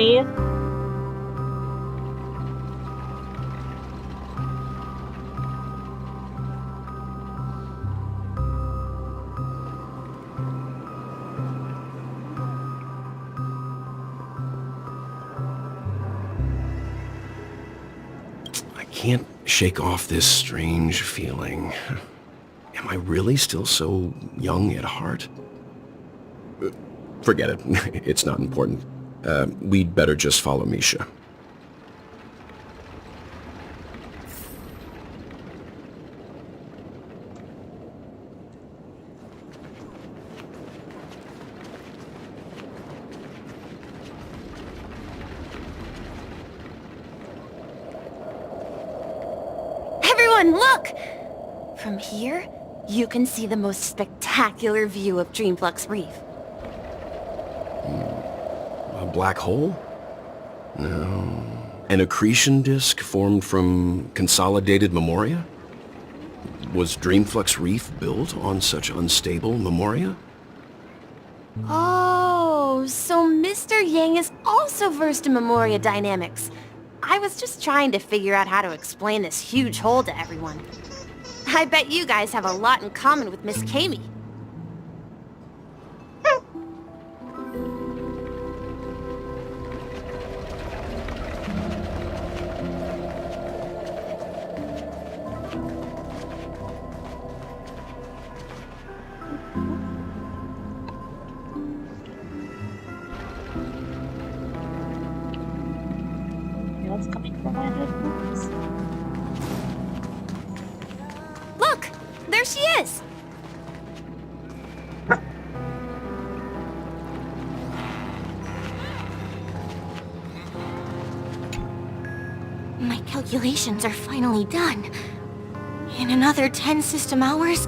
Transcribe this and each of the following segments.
me. I can't shake off this strange feeling. Am I really still so young at heart? Forget it. It's not important. We'd better just follow Misha. Everyone, look! From here, you can see the most spectacular view of Dreamflux Reef. A black hole? No. An accretion disk formed from consolidated memoria? Was Dreamflux Reef built on such unstable memoria? Oh, so Mr. Yang is also versed in memoria dynamics. I was just trying to figure out how to explain this huge hole to everyone. I bet you guys have a lot in common with Miss Kami. What's coming from my headphones? Look! There she is! My calculations are finally done. In another 10 system hours,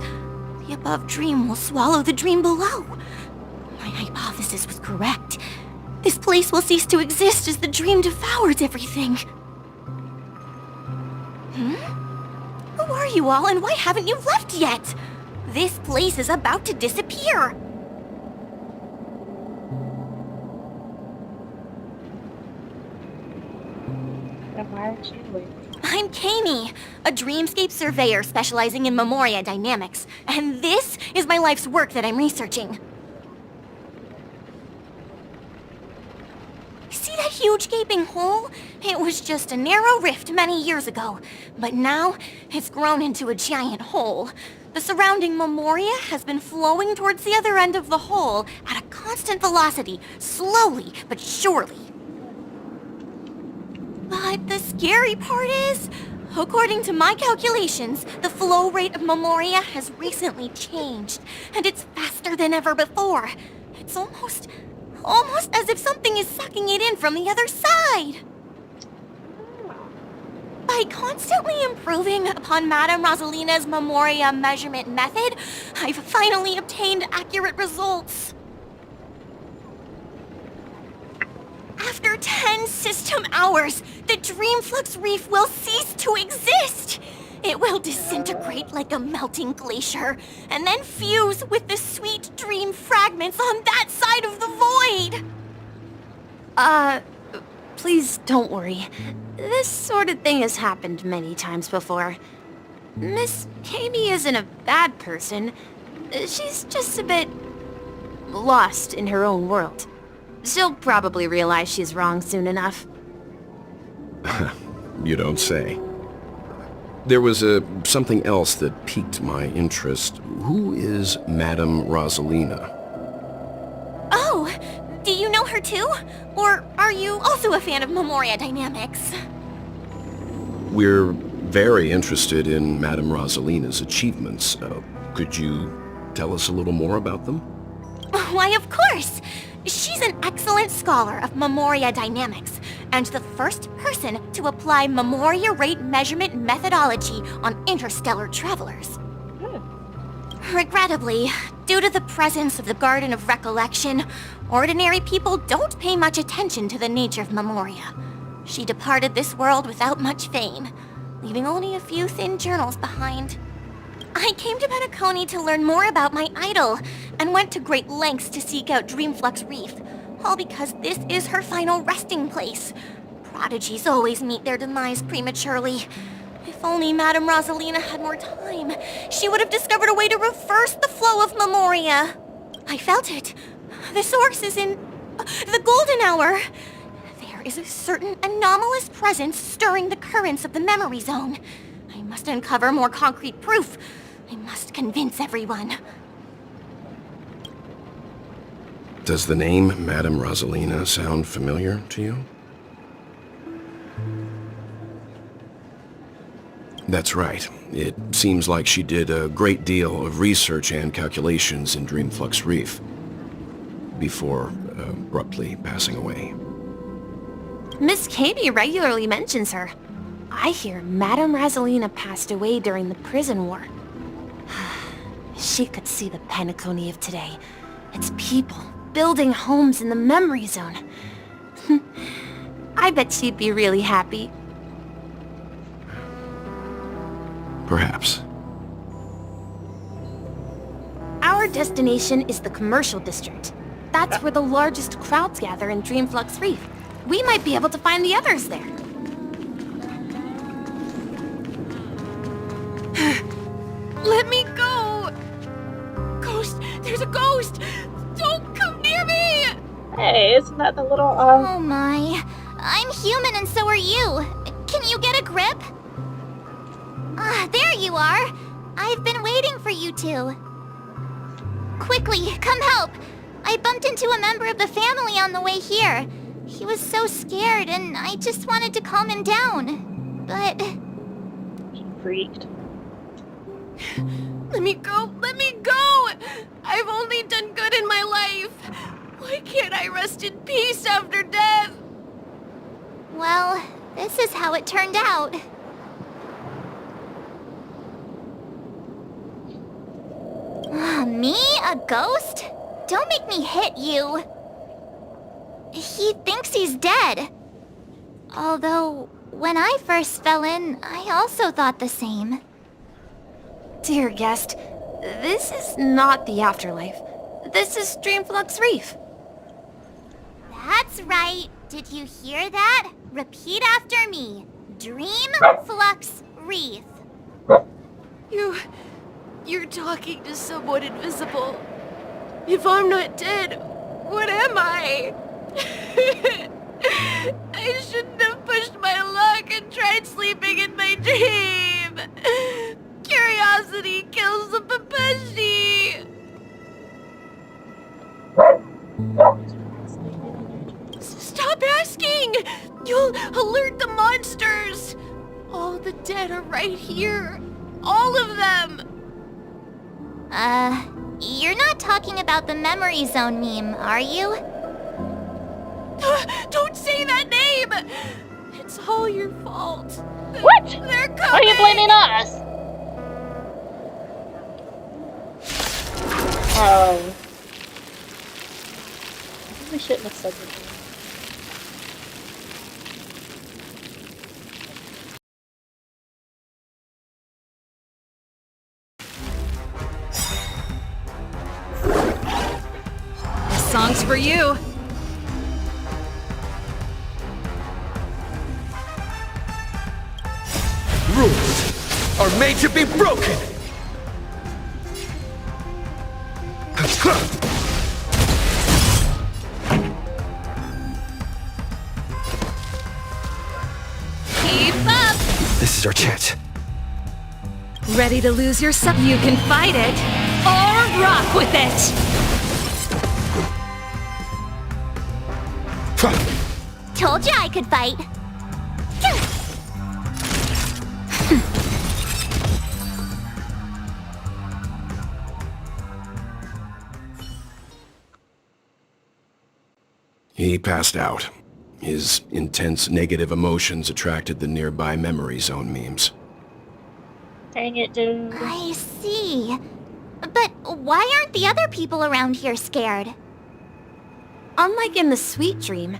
the above dream will swallow the dream below. My hypothesis was correct. This place will cease to exist as the dream devours everything. Who are you all, and why haven't you left yet? This place is about to disappear. Then why aren't you waiting? I'm Kami, a dreamscape surveyor specializing in memoria dynamics, and this is my life's work that I'm researching. See that huge gaping hole? It was just a narrow rift many years ago, but now it's grown into a giant hole. The surrounding memoria has been flowing towards the other end of the hole at a constant velocity, slowly but surely. But the scary part is, according to my calculations, the flow rate of memoria has recently changed, and it's faster than ever before. It's almost as if something is sucking it in from the other side. By constantly improving upon Madame Rosalina's memoria measurement method, I've finally obtained accurate results. After 10 system hours, the Dreamflux Reef will cease to exist. It will disintegrate like a melting glacier, and then fuse with the sweet dream fragments on that side of the void. Please don't worry. This sort of thing has happened many times before. Miss Kami isn't a bad person. She's just a bit lost in her own world. She'll probably realize she's wrong soon enough. You don't say. There was something else that piqued my interest. Who is Madame Rosalina? Oh, do you know her too? Or are you also a fan of memoria dynamics? We're very interested in Madame Rosalina's achievements. Could you tell us a little more about them? Why, of course! She's an excellent scholar of memoria dynamics, and the first person to apply memoria rate measurement methodology on interstellar travelers. Regrettably, due to the presence of the Garden of Recollection, ordinary people don't pay much attention to the nature of memoria. She departed this world without much fame, leaving only a few thin journals behind. I came to Penacony to learn more about my idol, and went to great lengths to seek out Dreamflux Reef, All because this is her final resting place. Prodigies always meet their demise prematurely. If only Madame Rosalina had more time, she would have discovered a way to reverse the flow of Memoria. I felt it. The source is in the golden hour. There is a certain anomalous presence stirring the currents of the memory zone. I must uncover more concrete proof. I must convince everyone. Does the name Madame Rosalina sound familiar to you? That's right. It seems like she did a great deal of research and calculations in Dreamflux Reef before abruptly passing away. Miss Katie regularly mentions her. I hear Madame Rosalina passed away during the prison war. She could see the Penacony of today. Its people building homes in the memory zone. I bet she'd be really happy. Perhaps. Our destination is the commercial district. That's where the largest crowds gather in Dreamflux Reef. We might be able to find the others there. Let me go! Ghost! There's a ghost! Don't come near me! Hey, isn't that the little, Oh my. I'm human and so are you. Can you get a grip? Ah, there you are. I've been waiting for you two. Quickly, come help. I bumped into a member of the family on the way here. He was so scared and I just wanted to calm him down. But... He freaked. Let me go! Let me go! I've only done good in my life. Why can't I rest in peace after death? well, this is how it turned out. Me? A ghost? Don't make me hit you. He thinks he's dead. Although, when I first fell in, I also thought the same. Dear guest, this is not the afterlife. This is Dreamflux Reef. That's right. Did you hear that? Repeat after me. Dreamflux Reef. You're talking to someone invisible. If I'm not dead, what am I? I shouldn't have pushed my luck and tried sleeping in my dream. Curiosity kills the Papeshi. Stop asking! You'll alert the monsters! All the dead are right here. All of them! You're not talking about the memory zone meme, are you? Don't say that name! It's all your fault. What? They're coming! Why are you blaming us? Oh. We shouldn't have said that. This song's for you. Rules are made to be broken! Keep up! This is our chance. Ready to lose yourself? You can fight it, or rock with it! Told you I could fight. He passed out. His intense negative emotions attracted the nearby memory zone memes. Dang it, dude. I see. But why aren't the other people around here scared? Unlike in the Sweet Dream,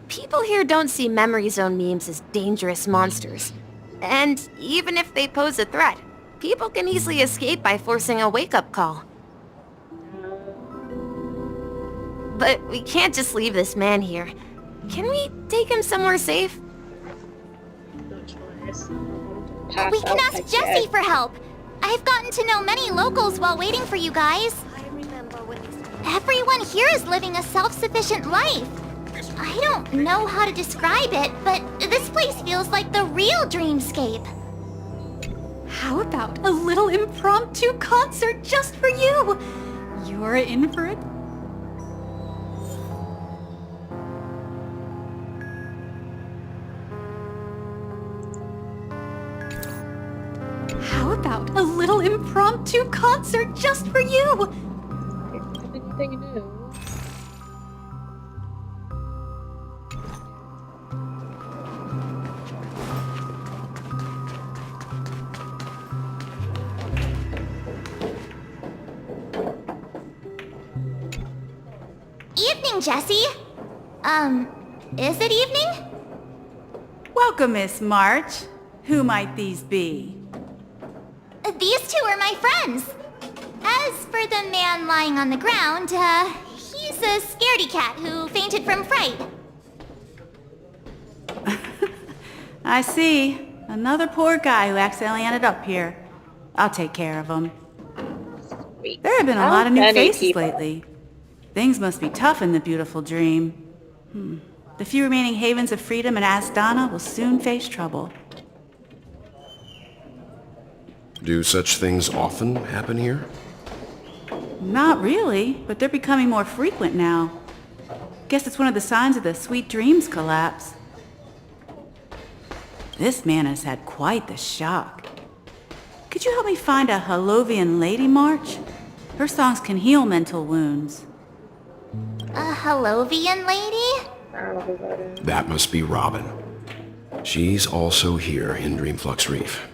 people here don't see memory zone memes as dangerous monsters. And even if they pose a threat, people can easily escape by forcing a wake-up call. but we can't just leave this man here. Can we take him somewhere safe? No choice. We can ask Jessie for help. I've gotten to know many locals while waiting for you guys. Everyone here is living a self-sufficient life. I don't know how to describe it, but this place feels like the real dreamscape. How about a little impromptu concert just for you? You're in for it. How about a little impromptu concert just for you? Anything new? Evening, Jessie. Is it evening? Welcome, Miss March. Who might these be? These two are my friends. As for the man lying on the ground, he's a scaredy cat who fainted from fright. I see. Another poor guy who accidentally ended up here. I'll take care of him. Sweet. There have been a How lot of new many faces people? lately. Things must be tough in the beautiful dream. The few remaining havens of freedom in Asdana will soon face trouble. Do such things often happen here? Not really, but they're becoming more frequent now. Guess it's one of the signs of the Sweet Dreams collapse. This man has had quite the shock. Could you help me find a Halovian lady, March? Her songs can heal mental wounds. A Halovian lady? I don't know who that is. That must be Robin. She's also here in Dreamflux Reef.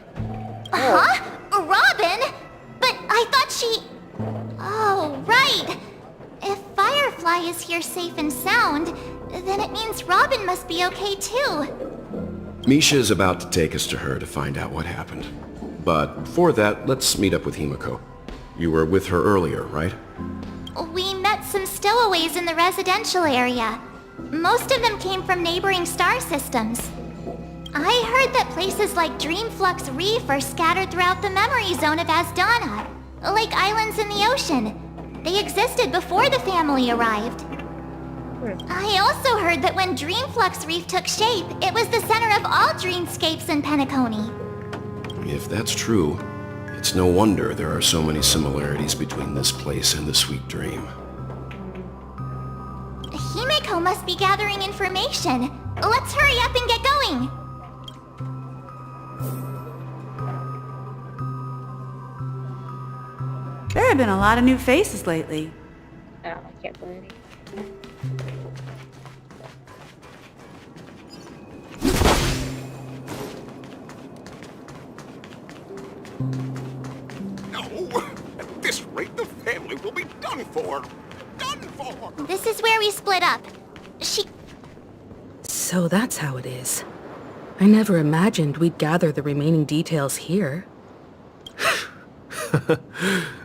Huh? Robin? But I thought she... Oh, right. If Firefly is here safe and sound, then it means Robin must be okay too. Misha is about to take us to her to find out what happened. But before that, let's meet up with Himiko. You were with her earlier, right? We met some stowaways in the residential area. Most of them came from neighboring star systems. I heard that places like Dreamflux Reef are scattered throughout the memory zone of Asdana, like islands in the ocean. They existed before the family arrived. I also heard that when Dreamflux Reef took shape, it was the center of all dreamscapes in Penacony. If that's true, it's no wonder there are so many similarities between this place and the Sweet Dream. Himiko must be gathering information. Let's hurry up and get going. There have been a lot of new faces lately. Oh, I can't play any. No! At this rate, the family will be done for! Done for! This is where we split up. So that's how it is. I never imagined we'd gather the remaining details here.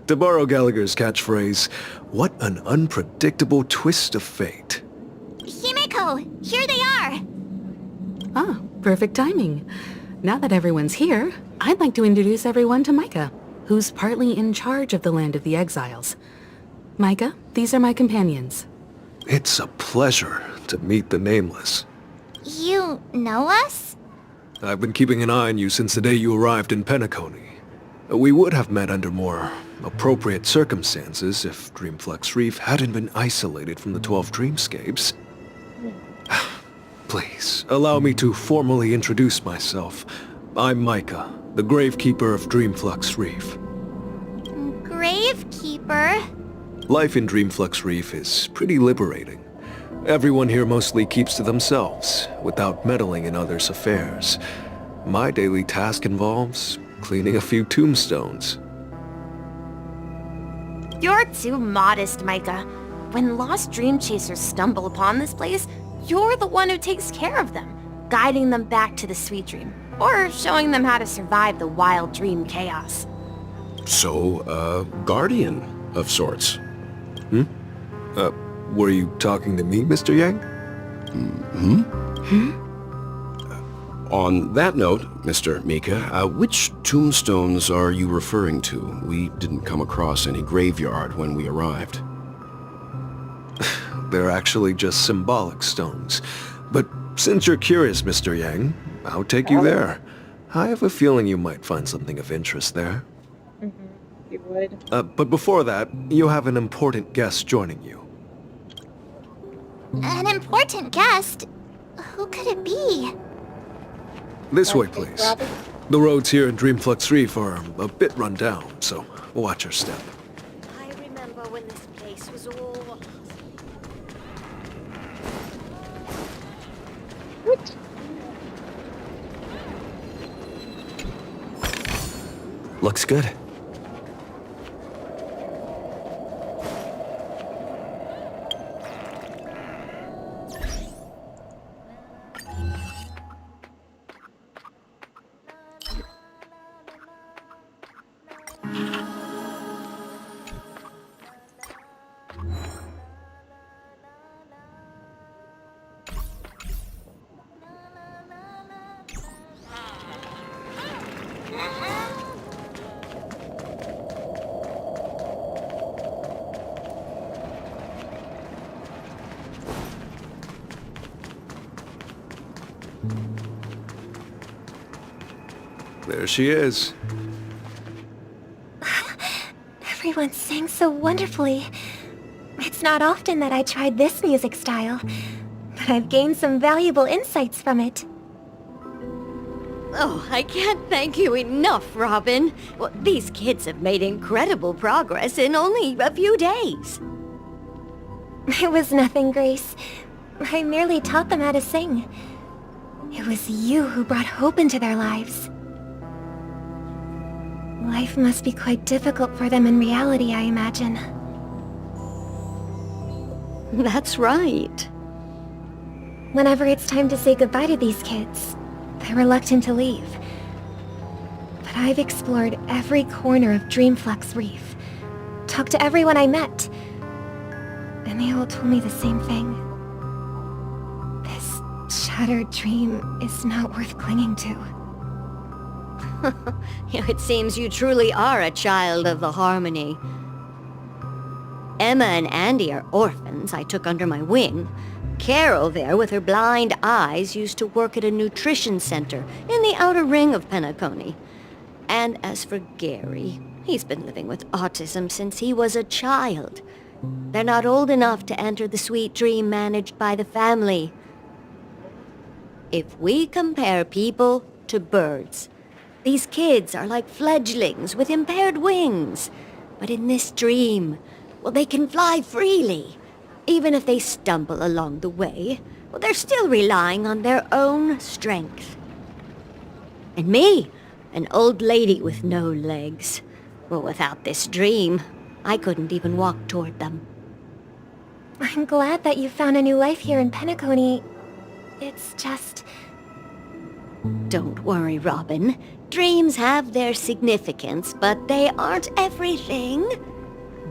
To borrow Gallagher's catchphrase, what an unpredictable twist of fate. Himiko, here they are. Ah, perfect timing. Now that everyone's here, I'd like to introduce everyone to Micah, who's partly in charge of the Land of the Exiles. Micah, these are my companions. It's a pleasure to meet the Nameless. You know us? I've been keeping an eye on you since the day you arrived in Penacony. We would have met under more appropriate circumstances if Dreamflux Reef hadn't been isolated from the 12 dreamscapes. Please, allow me to formally introduce myself. I'm Micah, the Gravekeeper of Dreamflux Reef. Gravekeeper? Life in Dreamflux Reef is pretty liberating. Everyone here mostly keeps to themselves, without meddling in others' affairs. My daily task involves cleaning a few tombstones. You're too modest, Micah. When lost dream chasers stumble upon this place, you're the one who takes care of them, guiding them back to the sweet dream, or showing them how to survive the wild dream chaos. So, guardian of sorts. Were you talking to me, Mr. Yang? On that note, Mr. Mika, which tombstones are you referring to? We didn't come across any graveyard when we arrived. They're actually just symbolic stones. But since you're curious, Mr. Yang, I'll take you there. I have a feeling you might find something of interest there. You would. But before that, you have an important guest joining you. An important guest? Who could it be? This way, please. Robin? The roads here in Dreamflux Reef are a bit run down, so watch your step. I remember when this place was all... What? Looks good. There she is. Everyone sang so wonderfully. It's not often that I tried this music style, but I've gained some valuable insights from it. Oh, I can't thank you enough, Robin. Well, these kids have made incredible progress in only a few days. It was nothing, Grace. I merely taught them how to sing. It was you who brought hope into their lives. Life must be quite difficult for them in reality, I imagine. That's right. Whenever it's time to say goodbye to these kids, they're reluctant to leave. But I've explored every corner of Dreamflux Reef, talked to everyone I met, and they all told me the same thing. This shattered dream is not worth clinging to. It seems you truly are a child of the Harmony. Emma and Andy are orphans I took under my wing. Carol there, with her blind eyes, used to work at a nutrition center in the outer ring of Penacony. And as for Gary, he's been living with autism since he was a child. They're not old enough to enter the sweet dream managed by the family. If we compare people to birds, these kids are like fledglings with impaired wings. But in this dream, well, they can fly freely. Even if they stumble along the way, well, they're still relying on their own strength. And me, an old lady with no legs. Well, without this dream, I couldn't even walk toward them. I'm glad that you found a new life here in Penacony. It's just... Don't worry, Robin. Dreams have their significance, but they aren't everything.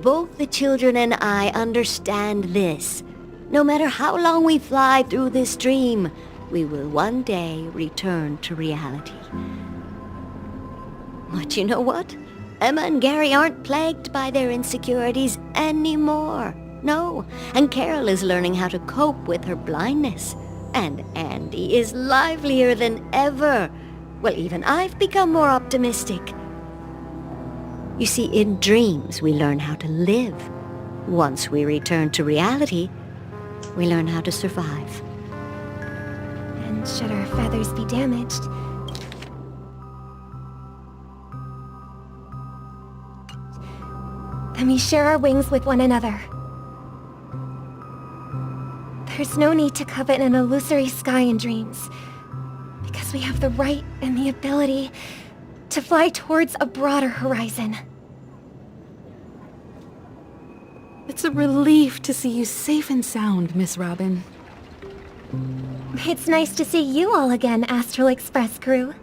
Both the children and I understand this. No matter how long we fly through this dream, we will one day return to reality. But you know what? Emma and Gary aren't plagued by their insecurities anymore. No, and Carol is learning how to cope with her blindness. And Andy is livelier than ever. Well, even I've become more optimistic. You see, in dreams, we learn how to live. Once we return to reality, we learn how to survive. And should our feathers be damaged, then we share our wings with one another. There's no need to covet an illusory sky in dreams, because we have the right and the ability to fly towards a broader horizon. It's a relief to see you safe and sound, Miss Robin. It's nice to see you all again, Astral Express crew.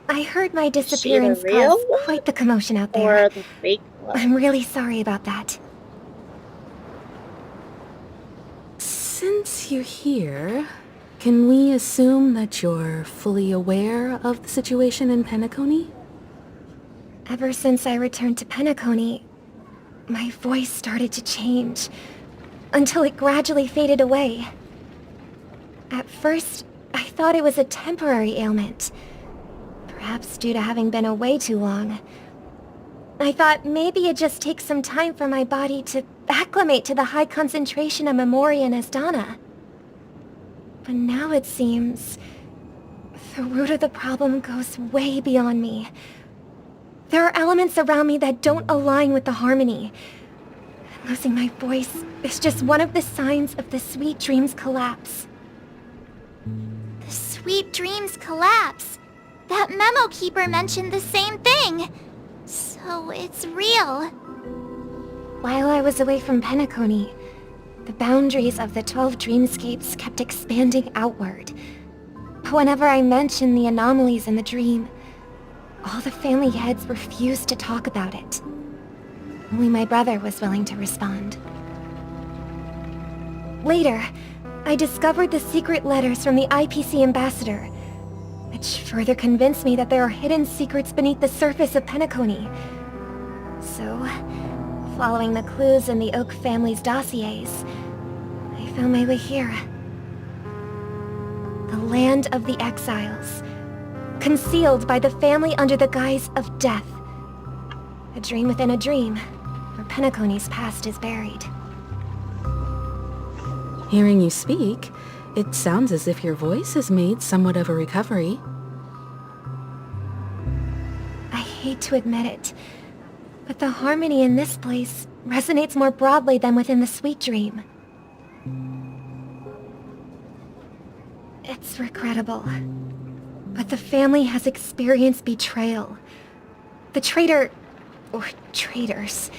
I heard my disappearance real caused one? quite the commotion out there. Or the fake one? I'm really sorry about that. Since you're here, can we assume that you're fully aware of the situation in Penacony? Ever since I returned to Penacony, my voice started to change, until it gradually faded away. At first, I thought it was a temporary ailment, perhaps due to having been away too long. I thought maybe it just takes some time for my body to acclimate to the high concentration of Memoria and Asdana. But now it seems the root of the problem goes way beyond me. There are elements around me that don't align with the harmony. Losing my voice is just one of the signs of the Sweet Dreams collapse. The Sweet Dreams collapse. That memo keeper mentioned the same thing. So it's real. While I was away from Penacony, the boundaries of the 12 dreamscapes kept expanding outward. But whenever I mentioned the anomalies in the dream, all the family heads refused to talk about it. Only my brother was willing to respond. Later, I discovered the secret letters from the IPC ambassador, which further convinced me that there are hidden secrets beneath the surface of Penacony. So, following the clues in the Oak family's dossiers, I found my way here. The land of the exiles, concealed by the family under the guise of death. A dream within a dream, where Penacony's past is buried. Hearing you speak, it sounds as if your voice has made somewhat of a recovery. I hate to admit it, but the harmony in this place resonates more broadly than within the Sweet Dream. It's regrettable, but the family has experienced betrayal. The traitor, or traitors,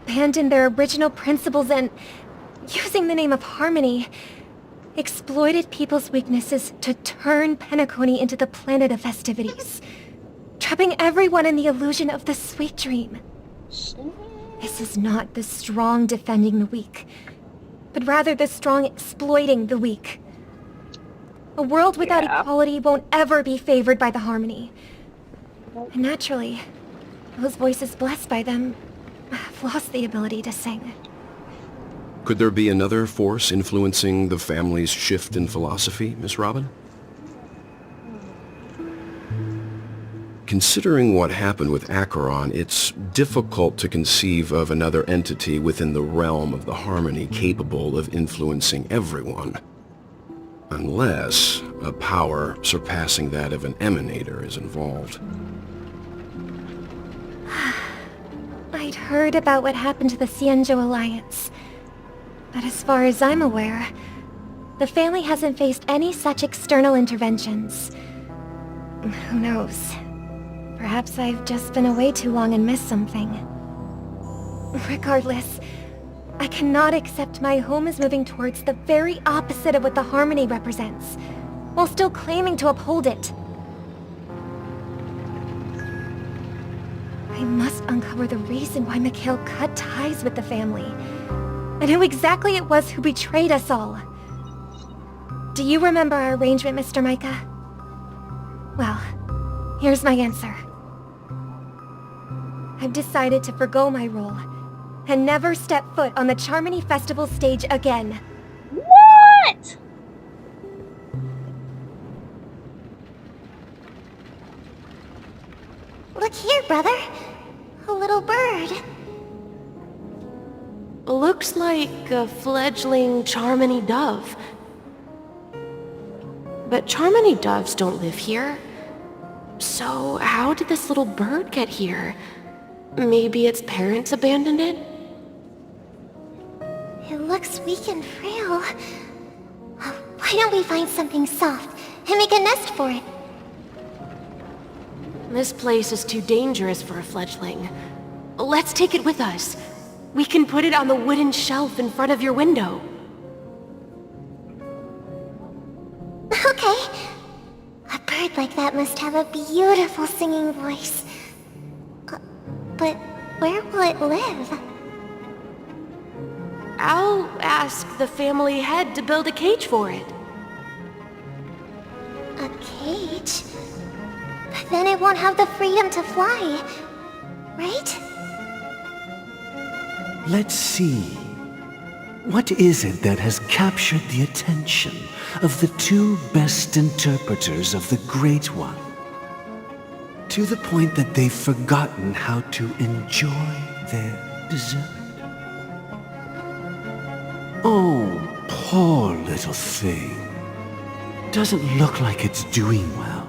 abandoned their original principles and, using the name of harmony, exploited people's weaknesses to turn Penacony into the planet of festivities, trapping everyone in the illusion of the Sweet Dream. This is not the strong defending the weak, but rather the strong exploiting the weak. A world without equality won't ever be favored by the harmony. And naturally, those voices blessed by them have lost the ability to sing. Could there be another force influencing the family's shift in philosophy, Miss Robin? Considering what happened with Acheron, it's difficult to conceive of another entity within the realm of the harmony capable of influencing everyone. Unless a power surpassing that of an emanator is involved. I'd heard about what happened to the Xianzhou Alliance. But as far as I'm aware, the family hasn't faced any such external interventions. Who knows? Perhaps I've just been away too long and missed something. Regardless, I cannot accept my home is moving towards the very opposite of what the harmony represents, while still claiming to uphold it. I must uncover the reason why Mikhail cut ties with the family, and who exactly it was who betrayed us all. Do you remember our arrangement, Mr. Micah? Well, here's my answer. I've decided to forgo my role, and never step foot on the Charmony Festival stage again. What? Look here, brother. A little bird. Looks like a fledgling Charmony dove. But Charmony doves don't live here. So how did this little bird get here? Maybe its parents abandoned it? It looks weak and frail. Why don't we find something soft and make a nest for it? This place is too dangerous for a fledgling. Let's take it with us. We can put it on the wooden shelf in front of your window. Okay. A bird like that must have a beautiful singing voice. But where will it live? I'll ask the family head to build a cage for it. A cage? But then it won't have the freedom to fly, right? Let's see. What is it that has captured the attention of the two best interpreters of the Great One? To the point that they've forgotten how to enjoy their dessert. Oh, poor little thing. Doesn't look like it's doing well.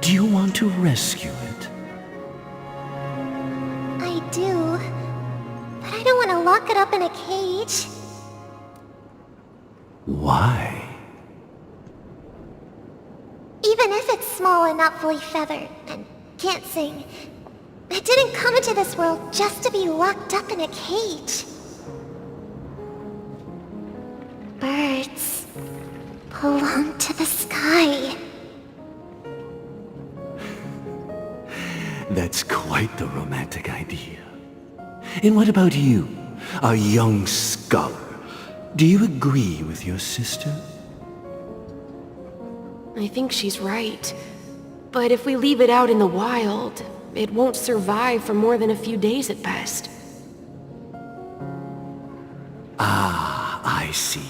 Do you want to rescue it? I do. But I don't want to lock it up in a cage. Why? Even if it's small and not fully feathered, and can't sing, it didn't come into this world just to be locked up in a cage. Birds belong to the sky. That's quite the romantic idea. And what about you, a young scholar? Do you agree with your sister? I think she's right. But if we leave it out in the wild, it won't survive for more than a few days at best. Ah, I see.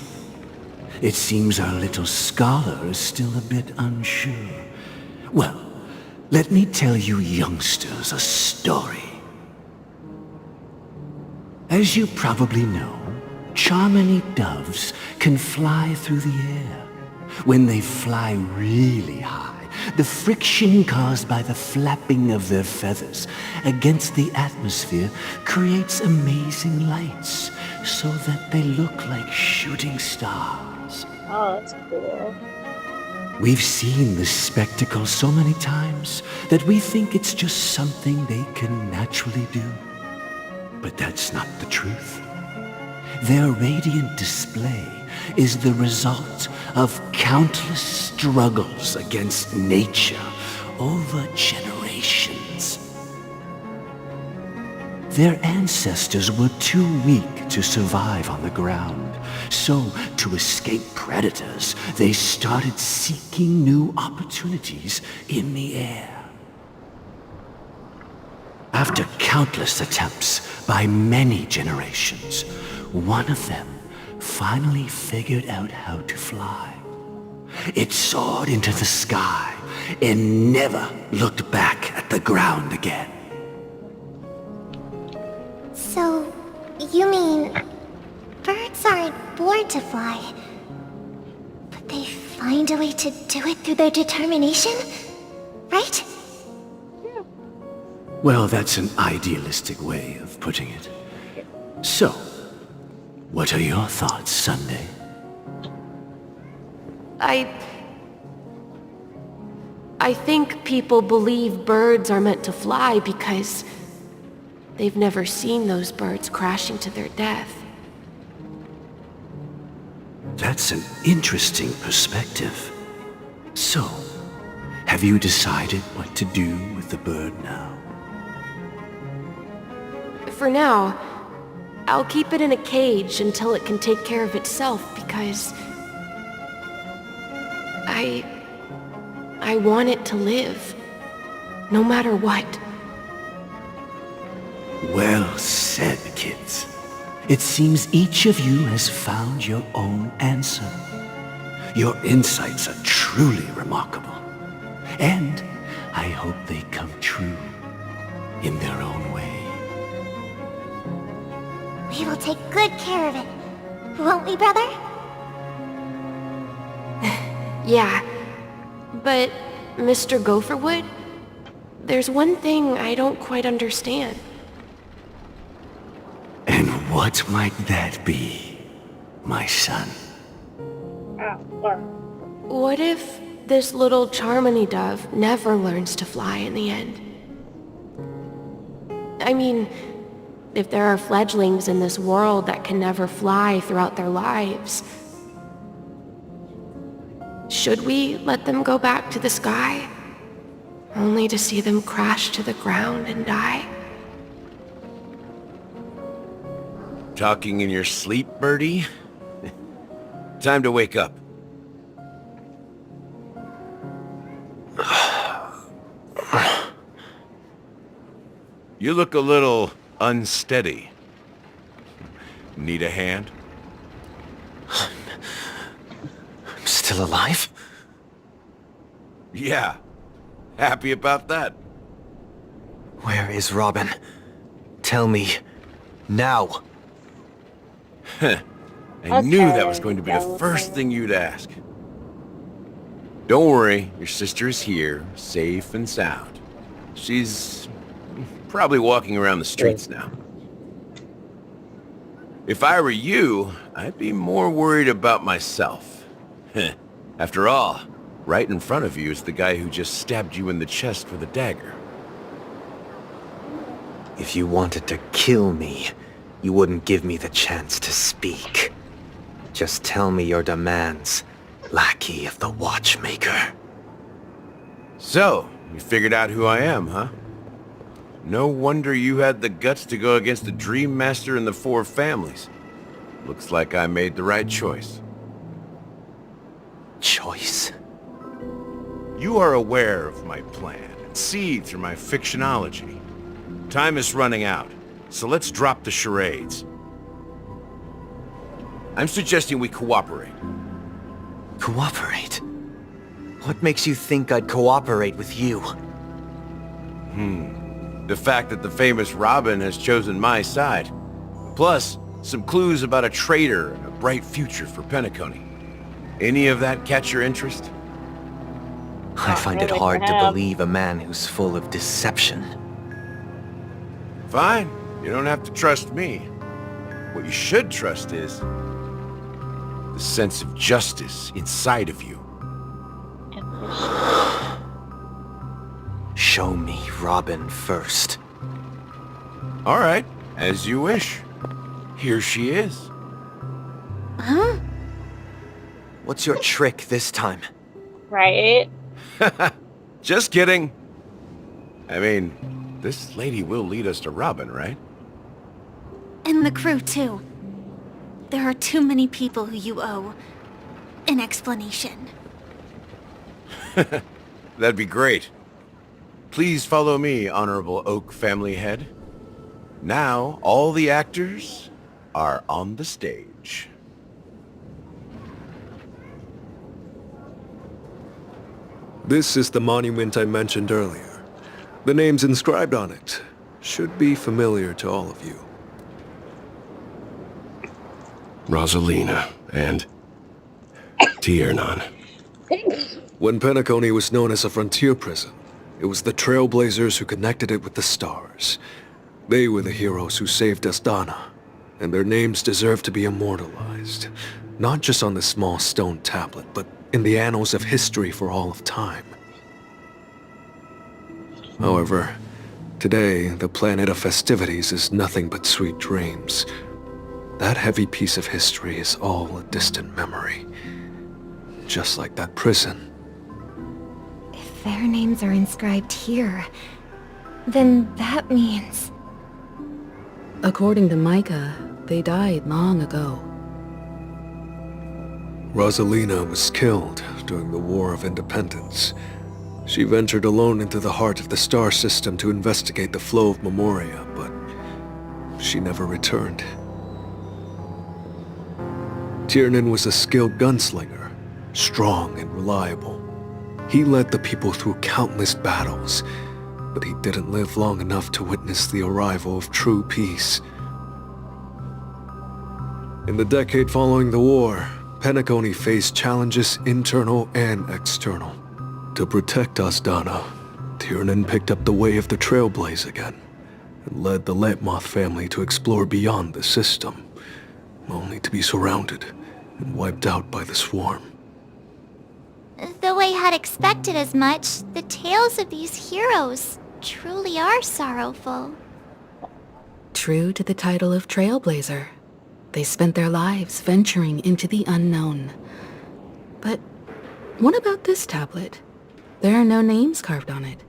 It seems our little scholar is still a bit unsure. Well, let me tell you youngsters a story. As you probably know, Charmony doves can fly through the air. When they fly really high, the friction caused by the flapping of their feathers against the atmosphere creates amazing lights so that they look like shooting stars. Oh, that's cool. We've seen this spectacle so many times that we think it's just something they can naturally do. But that's not the truth. Their radiant display is the result of countless struggles against nature over generations. Their ancestors were too weak to survive on the ground, so to escape predators, they started seeking new opportunities in the air. After countless attempts by many generations, one of them finally figured out how to fly. It soared into the sky and never looked back at the ground again. So, you mean birds aren't born to fly, but they find a way to do it through their determination, right? Well, that's an idealistic way of putting it. So, what are your thoughts, Sunday? I think people believe birds are meant to fly because they've never seen those birds crashing to their death. That's an interesting perspective. So, have you decided what to do with the bird now? For now, I'll keep it in a cage until it can take care of itself because I want it to live, no matter what. Well said, kids. It seems each of you has found your own answer. Your insights are truly remarkable. And I hope they come true in their own way. We will take good care of it, won't we, brother? Yeah, but Mr. Gopherwood, there's one thing I don't quite understand. And what might that be, my son? What if this little Charmony dove never learns to fly in the end? I mean, if there are fledglings in this world that can never fly throughout their lives, should we let them go back to the sky, only to see them crash to the ground and die? Talking in your sleep, Birdie? Time to wake up. You look a little unsteady. Need a hand? I'm still alive? Yeah. Happy about that? Where is Robin? Tell me. Now. I knew that was going to be the first thing you'd ask. Don't worry, your sister is here, safe and sound. She's probably walking around the streets now. If I were you, I'd be more worried about myself. After all, right in front of you is the guy who just stabbed you in the chest with a dagger. If you wanted to kill me, you wouldn't give me the chance to speak. Just tell me your demands, lackey of the watchmaker. So, you figured out who I am, huh? No wonder you had the guts to go against the Dream Master and the Four Families. Looks like I made the right choice. Choice? You are aware of my plan and see through my fictionology. Time is running out, so let's drop the charades. I'm suggesting we cooperate. Cooperate? What makes you think I'd cooperate with you? The fact that the famous Robin has chosen my side. Plus, some clues about a traitor and a bright future for Penacony. Any of that catch your interest? I find it hard to believe a man who's full of deception. Fine. You don't have to trust me. What you should trust is the sense of justice inside of you. Show me Robin first. All right, as you wish. Here she is. Huh? What's your trick this time? Right? Just kidding. I mean, this lady will lead us to Robin, right? And the crew, too. There are too many people who you owe an explanation. That'd be great. Please follow me, Honorable Oak Family Head. Now, all the actors are on the stage. This is the monument I mentioned earlier. The names inscribed on it should be familiar to all of you. Rosalina and Tiernan. When Penacony was known as a frontier prison, it was the Trailblazers who connected it with the stars. They were the heroes who saved Astana, and their names deserve to be immortalized. Not just on this small stone tablet, but in the annals of history for all of time. However, today, the planet of festivities is nothing but sweet dreams. That heavy piece of history is all a distant memory. Just like that prison. If their names are inscribed here, then that means... According to Micah, they died long ago. Rosalina was killed during the War of Independence. She ventured alone into the heart of the star system to investigate the flow of Memoria, but she never returned. Tiernan was a skilled gunslinger, strong and reliable. He led the people through countless battles, but he didn't live long enough to witness the arrival of true peace. In the decade following the war, Penacony faced challenges internal and external. To protect Astana, Tiernan picked up the way of the Trailblaze again, and led the Letmoth family to explore beyond the system, only to be surrounded and wiped out by the swarm. Though I had expected as much, the tales of these heroes truly are sorrowful. True to the title of Trailblazer, they spent their lives venturing into the unknown. But what about this tablet? There are no names carved on it.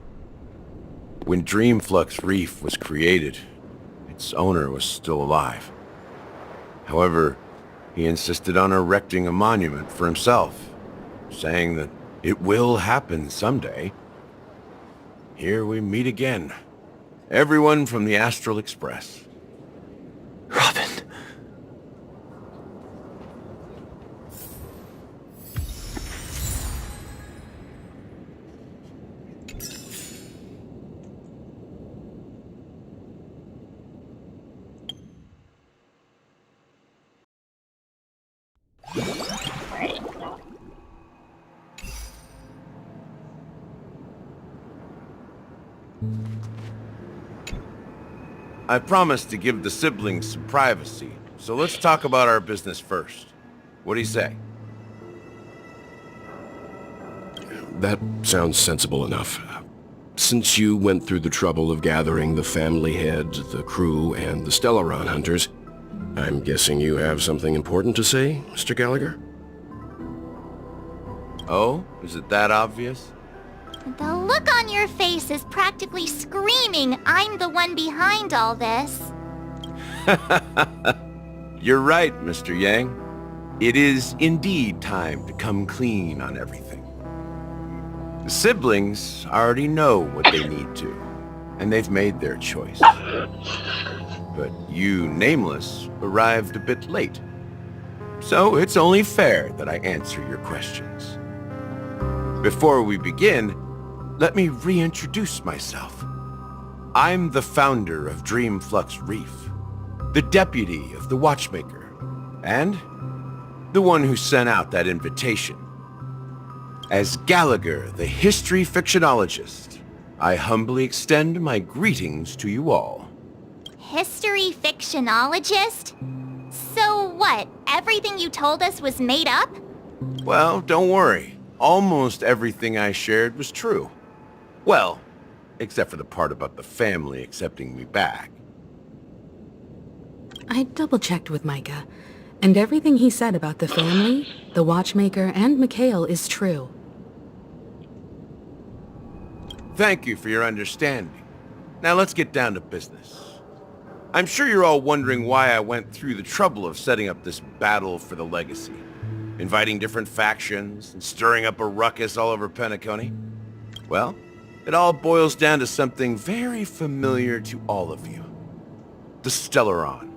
When Dreamflux Reef was created, its owner was still alive. However, he insisted on erecting a monument for himself, saying that it will happen someday. Here we meet again. Everyone from the Astral Express. Robin. I promised to give the siblings some privacy, so let's talk about our business first. What do you say? That sounds sensible enough. Since you went through the trouble of gathering the family head, the crew, and the Stellaron hunters, I'm guessing you have something important to say, Mr. Gallagher? Oh, is it that obvious? The look on your face is practically screaming I'm the one behind all this. You're right, Mr. Yang. It is indeed time to come clean on everything. The siblings already know what they need to, and they've made their choice. But you, Nameless, arrived a bit late. So it's only fair that I answer your questions. Before we begin, let me reintroduce myself. I'm the founder of Dreamflux Reef, the deputy of the Watchmaker, and the one who sent out that invitation. As Gallagher, the history fictionologist, I humbly extend my greetings to you all. History fictionologist? So what, everything you told us was made up? Well, don't worry. Almost everything I shared was true. Well, except for the part about the family accepting me back. I double-checked with Micah, and everything he said about the family, the Watchmaker, and Mikhail is true. Thank you for your understanding. Now let's get down to business. I'm sure you're all wondering why I went through the trouble of setting up this battle for the legacy, inviting different factions and stirring up a ruckus all over Penacony. Well, it all boils down to something very familiar to all of you. The Stellaron.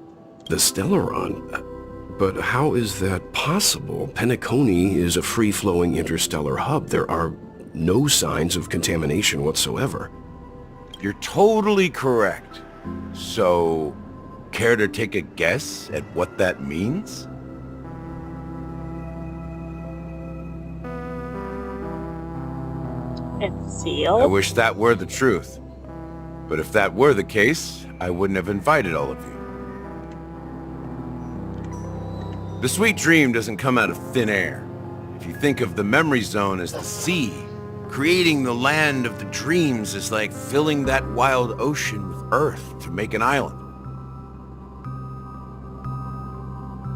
The Stellaron? But how is that possible? Penacony is a free-flowing interstellar hub. There are no signs of contamination whatsoever. You're totally correct. So, care to take a guess at what that means? It's sealed. I wish that were the truth. But if that were the case, I wouldn't have invited all of you. The sweet dream doesn't come out of thin air. If you think of the memory zone as the sea, creating the land of the dreams is like filling that wild ocean with earth to make an island.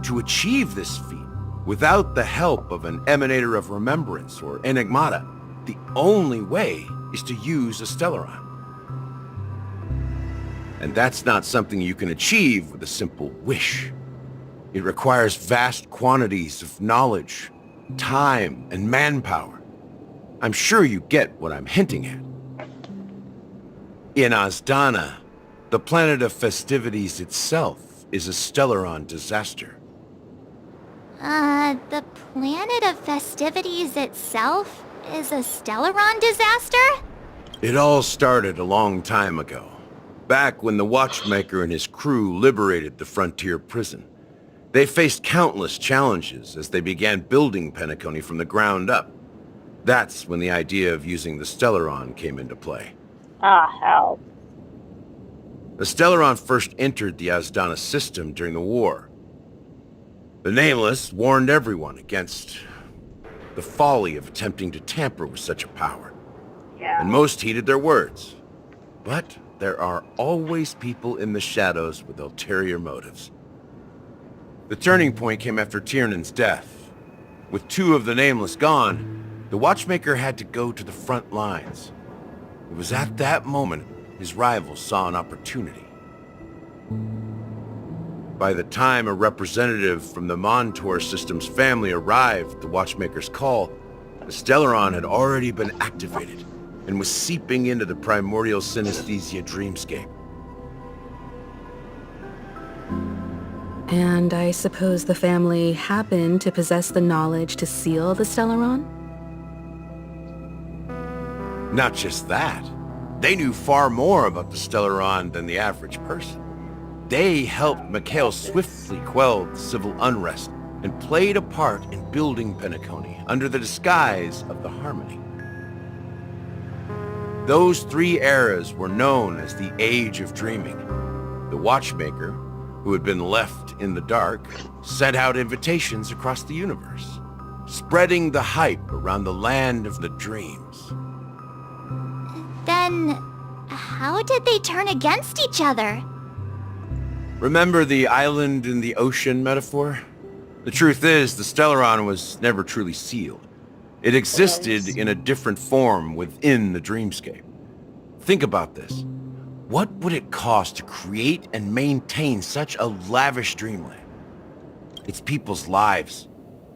To achieve this feat, without the help of an emanator of remembrance or enigmata, the only way is to use a Stellaron. And that's not something you can achieve with a simple wish. It requires vast quantities of knowledge, time, and manpower. I'm sure you get what I'm hinting at. In Azdana, the planet of festivities itself is a Stellaron disaster. The planet of festivities itself is a Stellaron disaster? It all started a long time ago, back when the Watchmaker and his crew liberated the frontier prison. They faced countless challenges as they began building Penacony from the ground up. That's when the idea of using the Stellaron came into play. Ah, hell. The Stellaron first entered the Azdana system during the war. The Nameless warned everyone against the folly of attempting to tamper with such a power. Yeah. And most heeded their words. But there are always people in the shadows with ulterior motives. The turning point came after Tiernan's death. With two of the Nameless gone, the Watchmaker had to go to the front lines. It was at that moment his rivals saw an opportunity. by the time a representative from the Montour Systems family arrived at the Watchmaker's call, the Stellaron had already been activated and was seeping into the primordial synesthesia dreamscape. And I suppose the family happened to possess the knowledge to seal the Stellaron? Not just that. They knew far more about the Stellaron than the average person. They helped Mikhail swiftly quell the civil unrest and played a part in building Penacony under the disguise of the Harmony. Those 3 eras were known as the Age of Dreaming. The Watchmaker, who had been left in the dark, sent out invitations across the universe, spreading the hype around the land of the dreams. Then, how did they turn against each other? Remember the island in the ocean metaphor? The truth is, the Stellaron was never truly sealed. It existed in a different form within the dreamscape. Think about this. What would it cost to create and maintain such a lavish dreamland? It's people's lives.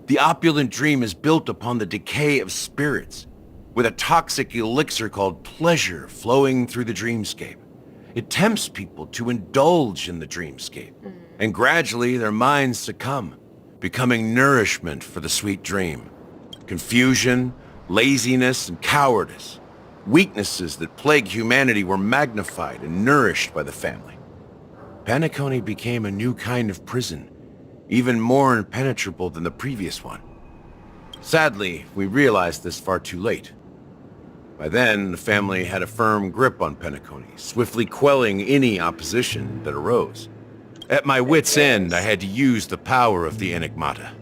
The opulent dream is built upon the decay of spirits, with a toxic elixir called pleasure flowing through the dreamscape. It tempts people to indulge in the dreamscape, and gradually their minds succumb, becoming nourishment for the sweet dream. Confusion, laziness, and cowardice, weaknesses that plague humanity, were magnified and nourished by the family. Penacony became a new kind of prison, even more impenetrable than the previous one. Sadly, we realized this far too late. By then, the family had a firm grip on Penacony, swiftly quelling any opposition that arose. At my wit's end, I had to use the power of the Enigmata,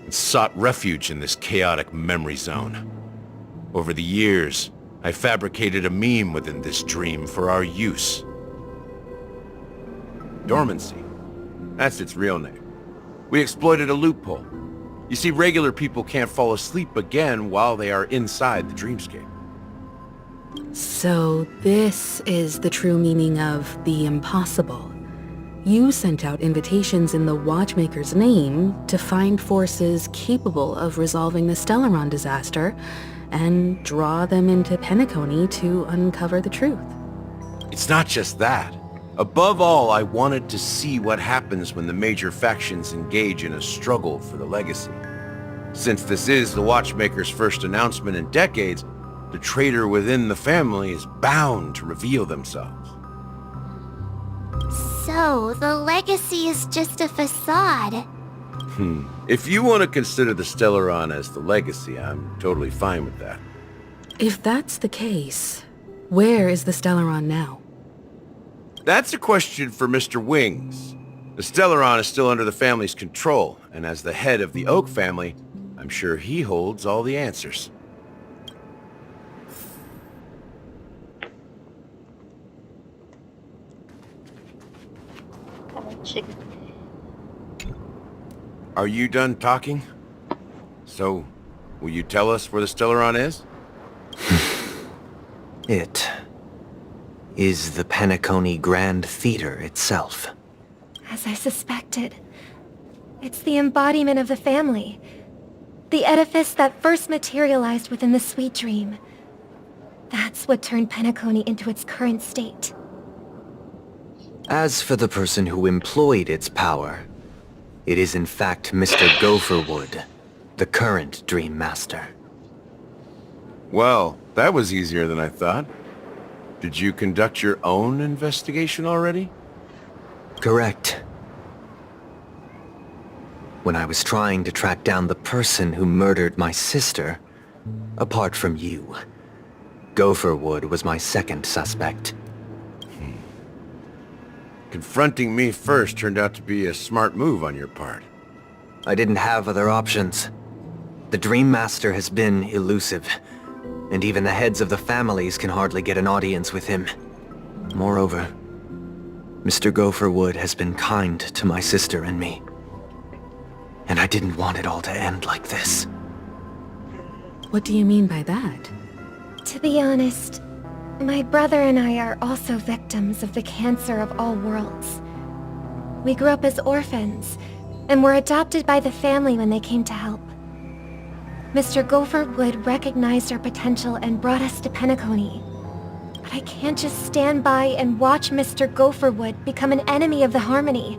and sought refuge in this chaotic memory zone. Over the years, I fabricated a meme within this dream for our use. Dormancy. That's its real name. We exploited a loophole. You see, regular people can't fall asleep again while they are inside the dreamscape. So this is the true meaning of the impossible. You sent out invitations in the Watchmaker's name to find forces capable of resolving the Stellaron disaster and draw them into Penacony to uncover the truth. It's not just that. Above all, I wanted to see what happens when the major factions engage in a struggle for the legacy. Since this is the Watchmaker's first announcement in decades, the traitor within the family is bound to reveal themselves. So, the legacy is just a facade. If you want to consider the Stellaron as the legacy, I'm totally fine with that. If that's the case, where is the Stellaron now? That's a question for Mr. Wings. The Stellaron is still under the family's control, and as the head of the Oak family, I'm sure he holds all the answers. Chicken. Are you done talking? So, will you tell us where the Stellaron is? It is the Penacony Grand Theater itself. As I suspected. It's the embodiment of the family. The edifice that first materialized within the sweet dream. That's what turned Penacony into its current state. As for the person who employed its power, it is in fact Mr. Gopherwood, the current Dream Master. Well, that was easier than I thought. Did you conduct your own investigation already? Correct. When I was trying to track down the person who murdered my sister, apart from you, Gopherwood was my second suspect. Confronting me first turned out to be a smart move on your part. I didn't have other options. The Dream Master has been elusive, and even the heads of the families can hardly get an audience with him. Moreover, Mr. Gopherwood has been kind to my sister and me. And I didn't want it all to end like this. What do you mean by that? To be honest, my brother and I are also victims of the cancer of all worlds. We grew up as orphans, and were adopted by the family when they came to help. Mr. Gopherwood recognized our potential and brought us to Penacony. But I can't just stand by and watch Mr. Gopherwood become an enemy of the Harmony.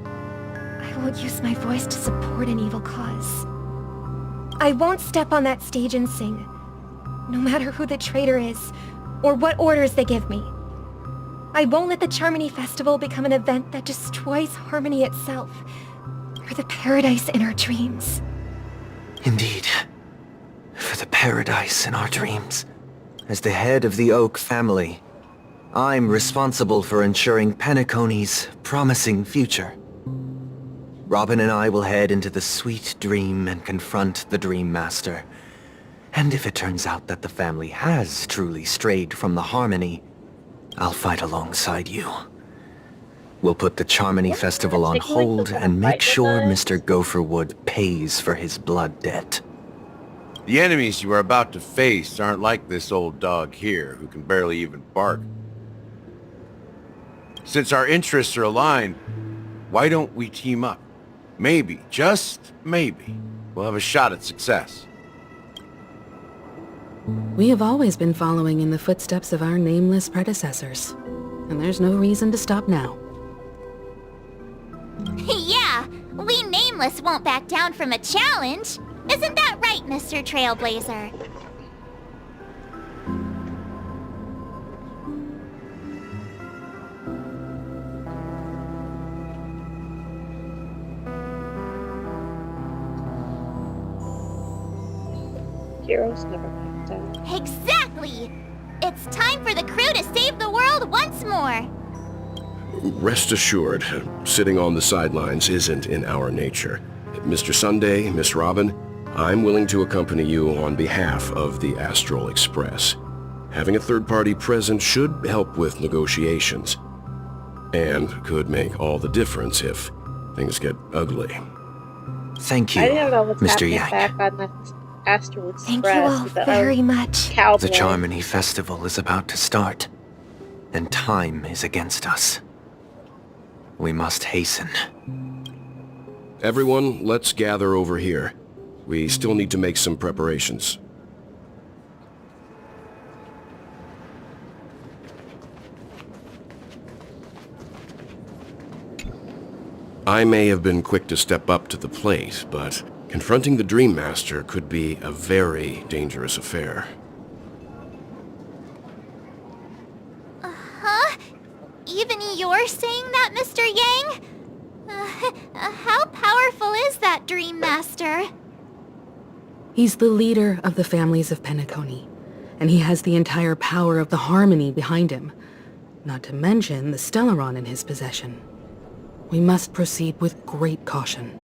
I will use my voice to support an evil cause. I won't step on that stage and sing, no matter who the traitor is, or what orders they give me. I won't let the Charmony Festival become an event that destroys Harmony itself, or the paradise in our dreams. Indeed. For the paradise in our dreams. As the head of the Oak family, I'm responsible for ensuring Penacony's promising future. Robin and I will head into the sweet dream and confront the Dream Master. And if it turns out that the family has truly strayed from the Harmony, I'll fight alongside you. We'll put the Charmony Festival on hold and make sure Mr. Gopherwood pays for his blood debt. The enemies you are about to face aren't like this old dog here, who can barely even bark. Since our interests are aligned, why don't we team up? Maybe, just maybe, we'll have a shot at success. We have always been following in the footsteps of our nameless predecessors, and there's no reason to stop now. Yeah, we Nameless won't back down from a challenge. Isn't that right, Mr. Trailblazer? Heroes never back down. Exactly! It's time for the crew to save the world once more! Rest assured, sitting on the sidelines isn't in our nature. Mr. Sunday, Miss Robin, I'm willing to accompany you on behalf of the Astral Express. Having a third party present should help with negotiations, and could make all the difference if things get ugly. Thank you, I didn't know what's Mr. happening Yank. back on the Astral Express. Thank you all with the, very much. Cowboy. The Charmony Festival is about to start, and time is against us. We must hasten. Everyone, let's gather over here. We still need to make some preparations. I may have been quick to step up to the plate, but confronting the Dream Master could be a very dangerous affair. Huh? Even you're saying that, Mr. Yang? How powerful is that Dream Master? He's the leader of the families of Penacony, and he has the entire power of the Harmony behind him, not to mention the Stellaron in his possession. We must proceed with great caution.